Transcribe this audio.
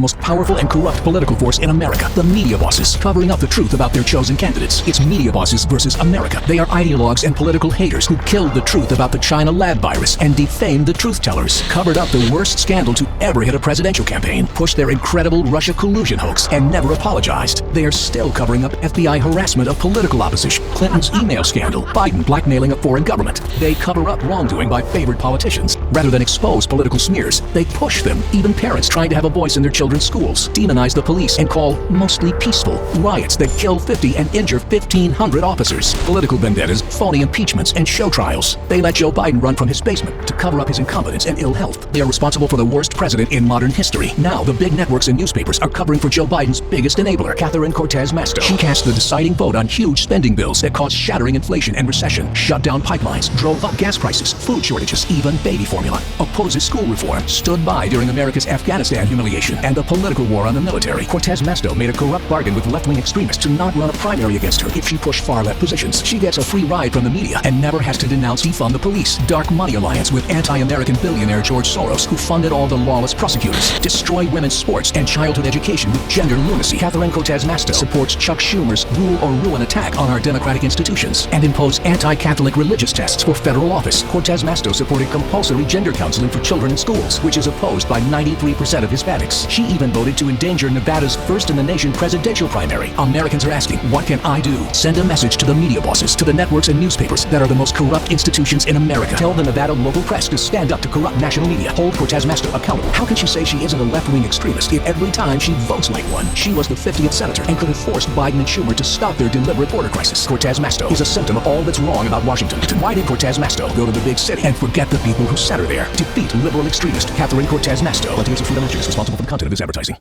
the most powerful and corrupt political force in America, the media bosses, covering up the truth about their chosen candidates. It's media bosses versus America. They are ideologues and political haters who killed the truth about the China lab virus and defamed the truth tellers, covered up the worst scandal to ever hit a presidential campaign, pushed their incredible Russia collusion hoax, and never apologized. They are still covering up FBI harassment of political opposition, Clinton's email scandal, Biden blackmailing a foreign government. They cover up wrongdoing by favored politicians. Rather than expose political smears, they push them. Even parents trying to have a voice in their children's schools demonize the police and call mostly peaceful riots that kill 50 and injure 1,500 officers. Political vendettas, phony impeachments, and show trials. They let Joe Biden run from his basement to cover up his incompetence and ill health. They are responsible for the worst president in modern history. Now, the big networks and newspapers are covering for Joe Biden's biggest enabler, Cortez-Masto. She cast the deciding vote on huge spending bills that caused shattering inflation and recession, shut down pipelines, drove up gas prices, food shortages, even baby formula, opposes school reform, stood by during America's Afghanistan humiliation and the political war on the military. Cortez-Masto made a corrupt bargain with left-wing extremists to not run a primary against her if she pushed far-left positions. She gets a free ride from the media and never has to denounce defund the police. Dark money alliance with anti-American billionaire George Soros, who funded all the lawless prosecutors. Destroy women's sports and childhood education with gender lunacy. Cortez-Masto supports Chuck Schumer's rule or ruin attack on our democratic institutions and impose anti-Catholic religious tests for federal office. Cortez-Masto supported compulsory gender counseling for children in schools, which is opposed by 93% of Hispanics. She even voted to endanger Nevada's first-in-the-nation presidential primary. Americans are asking, what can I do? Send a message to the media bosses, to the networks and newspapers that are the most corrupt institutions in America. Tell the Nevada local press to stand up to corrupt national media. Hold Cortez-Masto accountable. How can she say she isn't a left-wing extremist if every time she votes like one? She was the 50th senator and could have forced Biden and Schumer to stop their deliberate border crisis. Cortez-Masto is a symptom of all that's wrong about Washington. Why did Cortez-Masto go to the big city and forget the people who sent her there? Defeat liberal extremist Cortez-Masto. Volunteers of Freedom Insurance responsible for the content of this advertising.